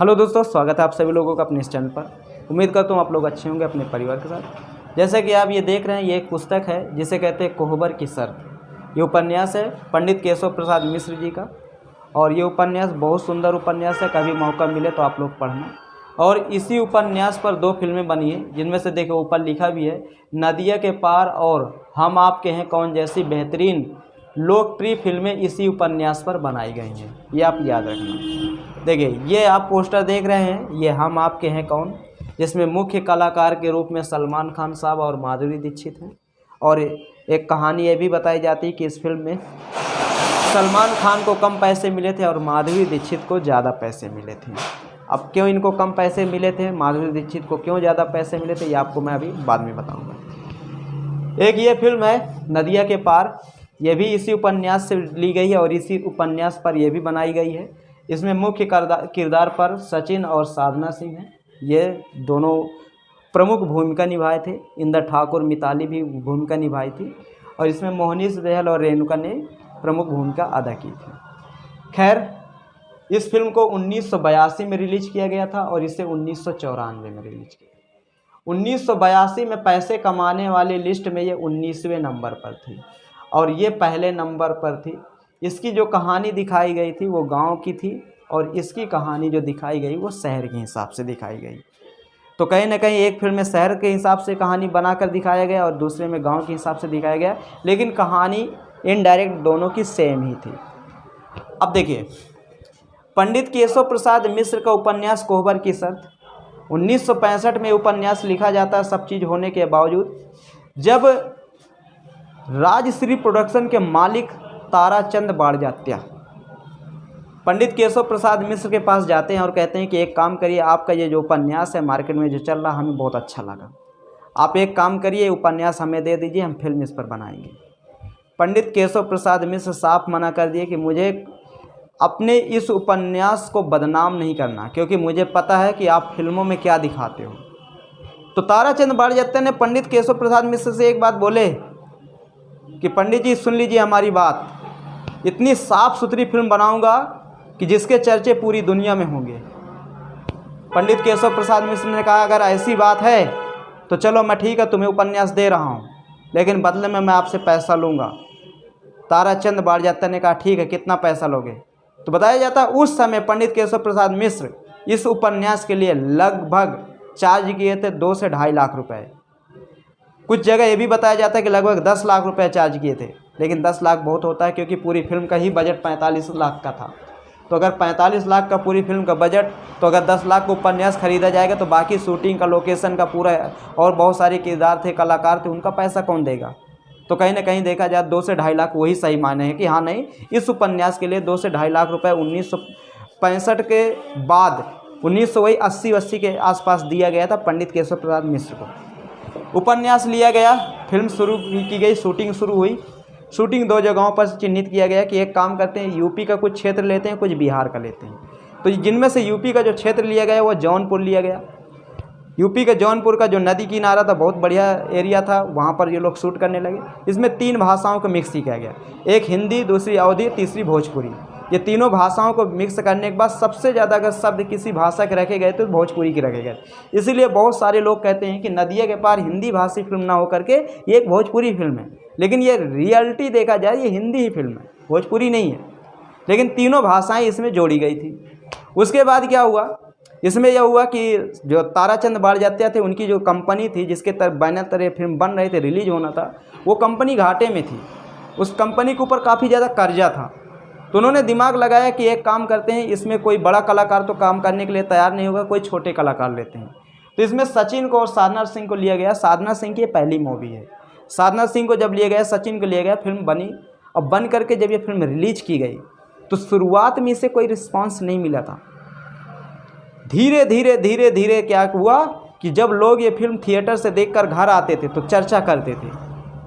Hello दोस्तों, स्वागत है आप सभी लोगों का अपने इस चैनल पर। उम्मीद करता हूँ आप लोग अच्छे होंगे अपने परिवार के साथ। जैसे कि आप ये देख रहे हैं, ये एक पुस्तक है जिसे कहते हैं कोहबर की शर्त। ये उपन्यास है पंडित केशव प्रसाद मिश्र जी का, और ये उपन्यास बहुत सुंदर उपन्यास है। कभी मौका मिले तो आप लोग पढ़ना। और इसी उपन्यास पर 2 फिल्में बनी है, जिनमें से देखो ऊपर लिखा भी है, नदिया के पार और हम आपके हैं कौन जैसी बेहतरीन लोकप्रिय फिल्में इसी उपन्यास पर बनाई गई हैं। ये आप याद रखना। देखिए, ये आप पोस्टर देख रहे हैं, ये हम आपके हैं कौन, जिसमें मुख्य कलाकार के रूप में सलमान खान साहब और माधुरी दीक्षित हैं। और एक कहानी ये भी बताई जाती है कि इस फिल्म में सलमान खान को कम पैसे मिले थे और माधुरी दीक्षित को ज़्यादा पैसे मिले थे। अब क्यों इनको कम पैसे मिले थे, माधुरी दीक्षित को क्यों ज़्यादा पैसे मिले थे, ये आपको मैं अभी बाद में बताऊँगा। एक ये फिल्म है नदिया के पार, ये भी इसी उपन्यास से ली गई है और इसी उपन्यास पर यह भी बनाई गई है। इसमें मुख्य किरदार पर सचिन और साधना सिंह हैं। ये दोनों प्रमुख भूमिका निभाए थे। इंद्र ठाकुर, मिताली भी भूमिका निभाई थी, और इसमें मोहनीश दयाल और रेणुका ने प्रमुख भूमिका अदा की थी। खैर, इस फिल्म को 1982 में रिलीज किया गया था और इसे 1994 में रिलीज किया। 1982 में पैसे कमाने वाली लिस्ट में ये 19वें नंबर पर थी और ये पहले नंबर पर थी। इसकी जो कहानी दिखाई गई थी वो गांव की थी, और इसकी कहानी जो दिखाई गई वो शहर के हिसाब से दिखाई गई। तो कहीं ना कहीं एक फिल्म में शहर के हिसाब से कहानी बनाकर दिखाया गया और दूसरे में गांव के हिसाब से दिखाया गया, लेकिन कहानी इनडायरेक्ट दोनों की सेम ही थी। अब देखिए, पंडित केशव प्रसाद मिश्र का उपन्यास कोहबर की शर्त 1965 में उपन्यास लिखा जाता है। सब चीज़ होने के बावजूद जब राजश्री प्रोडक्शन के मालिक ताराचंद बाड़जात्या पंडित केशव प्रसाद मिश्र के पास जाते हैं और कहते हैं कि एक काम करिए, आपका ये जो उपन्यास है मार्केट में जो चल रहा हमें बहुत अच्छा लगा, आप एक काम करिए उपन्यास हमें दे दीजिए, हम फिल्म इस पर बनाएंगे। पंडित केशव प्रसाद मिश्र साफ मना कर दिए कि मुझे अपने इस उपन्यास को बदनाम नहीं करना, क्योंकि मुझे पता है कि आप फिल्मों में क्या दिखाते हो। तो ताराचंद बाड़जात्या ने पंडित केशव प्रसाद मिश्र से एक बात बोले कि पंडित जी सुन लीजिए हमारी बात, इतनी साफ़ सुथरी फिल्म बनाऊंगा कि जिसके चर्चे पूरी दुनिया में होंगे। पंडित केशव प्रसाद मिश्र ने कहा, अगर ऐसी बात है तो चलो मैं ठीक है तुम्हें उपन्यास दे रहा हूं, लेकिन बदले में मैं आपसे पैसा लूँगा। ताराचंद बाड़जात्या ने कहा, ठीक है, कितना पैसा लोगे? तो बताया जाता है उस समय पंडित केशव प्रसाद मिश्र इस उपन्यास के लिए लगभग चार्ज किए थे 2 से 2.5 लाख रुपए। कुछ जगह ये भी बताया जाता है कि लगभग 10 लाख रुपए चार्ज किए थे, लेकिन 10 लाख बहुत होता है क्योंकि पूरी फिल्म का ही बजट 45 लाख का था। तो अगर 45 लाख का पूरी फिल्म का बजट, तो अगर 10 लाख का उपन्यास खरीदा जाएगा तो बाकी शूटिंग का, लोकेशन का पूरा, और बहुत सारे किरदार थे, कलाकार थे, उनका पैसा कौन देगा? तो कहीं ना कहीं देखा जाए 2 से 2.5 लाख वही सही माने हैं कि हाँ नहीं, इस उपन्यास के लिए 2 से 2.5 लाख रुपए 1965 के बाद 1980 के आसपास दिया गया था पंडित केशव प्रसाद मिश्र को। उपन्यास लिया गया, फिल्म शुरू की गई, शूटिंग शुरू हुई। शूटिंग 2 जगहों पर चिन्हित किया गया कि एक काम करते हैं, यूपी का कुछ क्षेत्र लेते हैं, कुछ बिहार का लेते हैं। तो जिनमें से यूपी का जो क्षेत्र लिया गया वो जौनपुर लिया गया। यूपी के जौनपुर का जो नदी किनारा था, बहुत बढ़िया एरिया था, वहाँ पर ये लोग शूट करने लगे। इसमें 3 भाषाओं को मिक्स किया गया, एक हिंदी, दूसरी अवधी, तीसरी भोजपुरी। ये तीनों भाषाओं को मिक्स करने के बाद सबसे ज़्यादा अगर शब्द किसी भाषा के रखे गए तो भोजपुरी के रखे गए। इसीलिए बहुत सारे लोग कहते हैं कि नदिया के पार हिंदी भाषी फिल्म ना हो करके ये एक भोजपुरी फिल्म है, लेकिन ये रियलिटी देखा जाए ये हिंदी ही फिल्म है, भोजपुरी नहीं है। लेकिन तीनों भाषाएं इसमें जोड़ी गई थी। उसके बाद क्या हुआ, इसमें यह हुआ कि जो ताराचंद बाड़जात्या थे, उनकी जो कंपनी थी जिसके बैनर तरह फिल्म बन रहे थे, रिलीज होना था, वो कंपनी घाटे में थी। उस कंपनी के ऊपर काफ़ी ज़्यादा कर्जा था। तो उन्होंने दिमाग लगाया कि एक काम करते हैं, इसमें कोई बड़ा कलाकार तो काम करने के लिए तैयार नहीं होगा, कोई छोटे कलाकार लेते हैं। तो इसमें सचिन को और साधना सिंह को लिया गया। साधना सिंह की पहली मूवी है। साधना सिंह को जब लिया गया, सचिन को लिया गया, फिल्म बनी। और बन करके जब ये फिल्म रिलीज की गई तो शुरुआत में इसे कोई रिस्पॉन्स नहीं मिला था। धीरे धीरे क्या हुआ कि जब लोग ये फिल्म थिएटर से देखकर घर आते थे तो चर्चा करते थे,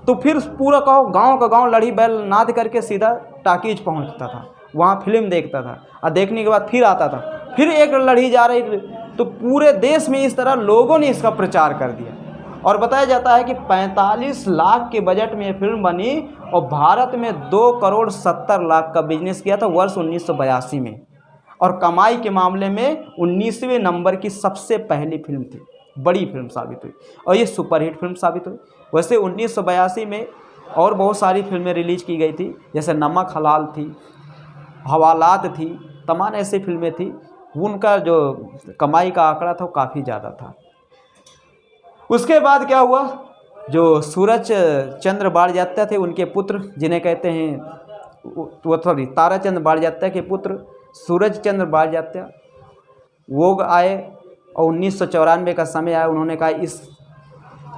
तो फिर पूरा गांव का गांव लड़ी बैल नाद करके सीधा टाकीज पहुंचता था, वहाँ फिल्म देखता था, और देखने के बाद फिर आता था, फिर एक लड़ी जा रही। तो पूरे देश में इस तरह लोगों ने इसका प्रचार कर दिया। और बताया जाता है कि 45 लाख के बजट में ये फिल्म बनी और भारत में 2 करोड़ 70 लाख का बिजनेस किया था वर्ष 1982 में। और कमाई के मामले में 19वें नंबर की सबसे पहली फिल्म थी। बड़ी फिल्म साबित हुई और ये सुपरहिट फिल्म साबित हुई। वैसे 1982 में और बहुत सारी फिल्में रिलीज की गई थी, जैसे नमक हलाल थी, हवालात थी, तमाम ऐसी फिल्में थी। उनका जो कमाई का आंकड़ा था वो काफ़ी ज़्यादा था। उसके बाद क्या हुआ, जो सूरज चंद्र बाड़जात्या थे, उनके पुत्र जिन्हें कहते हैं वो ताराचंद बाड़जात्या के पुत्र सूरज चंद्र बाड़जात्या, वो आए और 1994 का समय आया। उन्होंने कहा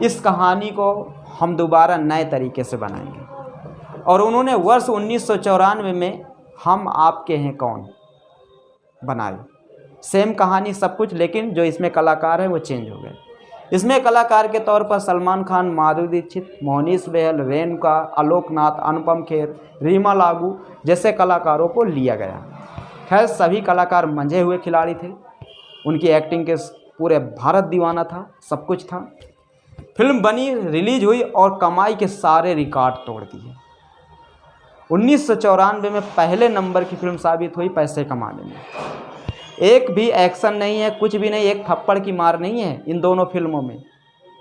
इस कहानी को हम दोबारा नए तरीके से बनाएंगे, और उन्होंने वर्ष 1994 में हम आपके हैं कौन बनाई। सेम कहानी सब कुछ, लेकिन जो इसमें कलाकार है वो चेंज हो गए। इसमें कलाकार के तौर पर सलमान खान, माधुरी दीक्षित, मोनीश बेहल, रेणुका, आलोकनाथ, अनुपम खेर, रीमा लागू जैसे कलाकारों को लिया गया। खैर सभी कलाकार मंझे हुए खिलाड़ी थे, उनकी एक्टिंग के पूरे भारत दीवाना था, सब कुछ था। फिल्म बनी, रिलीज हुई और कमाई के सारे रिकॉर्ड तोड़ दिए। 1994 में पहले नंबर की फिल्म साबित हुई पैसे कमाने में। एक भी एक्शन नहीं है, कुछ भी नहीं, एक थप्पड़ की मार नहीं है इन दोनों फिल्मों में,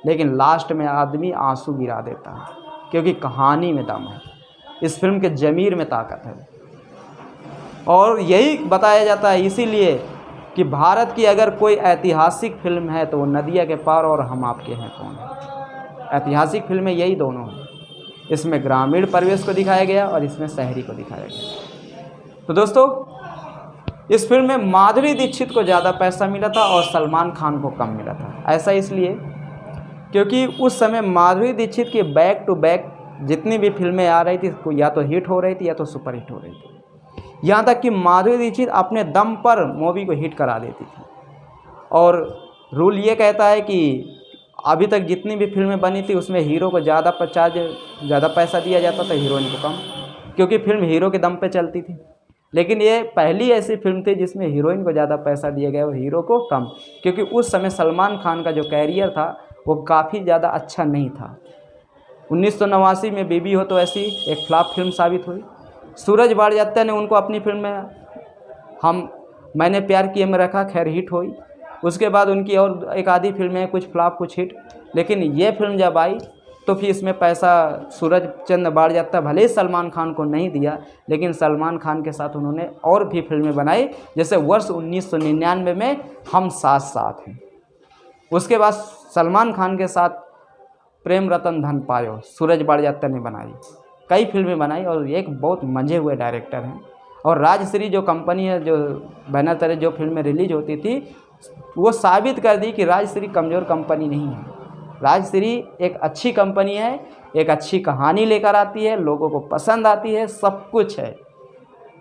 लेकिन लास्ट में आदमी आंसू गिरा देता है, क्योंकि कहानी में दम है, इस फिल्म के ज़मीर में ताकत है। और यही बताया जाता है इसीलिए कि भारत की अगर कोई ऐतिहासिक फिल्म है तो वो नदिया के पार और हम आपके हैं कौन है। ऐतिहासिक फिल्में यही दोनों हैं। इसमें ग्रामीण परिवेश को दिखाया गया और इसमें शहरी को दिखाया गया। तो दोस्तों, इस फिल्म में माधुरी दीक्षित को ज़्यादा पैसा मिला था और सलमान खान को कम मिला था। ऐसा इसलिए क्योंकि उस समय माधुरी दीक्षित की बैक टू बैक जितनी भी फिल्में आ रही थी, या तो हिट हो रही थी या तो सुपर हिट हो रही थी। यहाँ तक कि माधुरी दीक्षित अपने दम पर मूवी को हिट करा देती थी। और रूल ये कहता है कि अभी तक जितनी भी फिल्में बनी थी उसमें हीरो को ज़्यादा पैसा दिया जाता था, हीरोइन को कम, क्योंकि फिल्म हीरो के दम पे चलती थी। लेकिन ये पहली ऐसी फिल्म थी जिसमें हीरोइन को ज़्यादा पैसा दिया गया और हीरो को कम, क्योंकि उस समय सलमान खान का जो कैरियर था वो काफ़ी ज़्यादा अच्छा नहीं था। 1989 में बीबी हो तो ऐसी एक फ्लॉप फिल्म साबित हुई। सूरज बाड़जात्या ने उनको अपनी फिल्म में मैंने प्यार किया में रखा, खैर हिट हुई। उसके बाद उनकी और एक आधी फिल्में, कुछ फ्लॉप कुछ हिट। लेकिन ये फिल्म जब आई तो फिर इसमें पैसा सूरज चंद्र बाड़जात्या भले ही सलमान खान को नहीं दिया, लेकिन सलमान खान के साथ उन्होंने और भी फिल्में बनाई, जैसे वर्ष 1999 में हम साथ साथ हैं। उसके बाद सलमान खान के साथ प्रेम रतन धन पायो सूरज बाड़जात्या ने बनाई, कई फिल्में बनाई और एक बहुत मंझे हुए डायरेक्टर हैं। और राजश्री जो कंपनी है, जो बैनर तले जो फिल्में रिलीज होती थी, वो साबित कर दी कि राजश्री कमज़ोर कंपनी नहीं है। राजश्री एक अच्छी कंपनी है, एक अच्छी कहानी लेकर आती है, लोगों को पसंद आती है, सब कुछ है।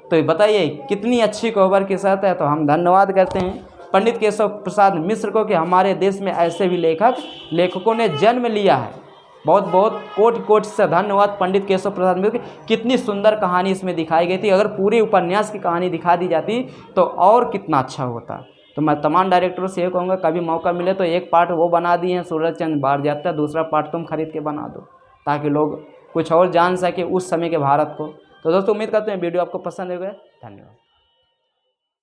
तो बताइए कितनी अच्छी खबर के साथ है। तो हम धन्यवाद करते हैं पंडित केशव प्रसाद मिश्र को कि हमारे देश में ऐसे भी लेखकों ने जन्म लिया है। बहुत बहुत कोटि कोटि से धन्यवाद पंडित केशव प्रसाद मिश्र की। कितनी सुंदर कहानी इसमें दिखाई गई थी। अगर पूरे उपन्यास की कहानी दिखा दी जाती तो और कितना अच्छा होता। तो मैं तमाम डायरेक्टरों से ये कहूँगा, कभी मौका मिले तो एक पार्ट वो बना दिए हैं सूरज चंद्र बाड़जात्या, दूसरा पार्ट तुम खरीद के बना दो, ताकि लोग कुछ और जान सके उस समय के भारत को। तो दोस्तों, उम्मीद करते हैं वीडियो आपको पसंद होगा। धन्यवाद।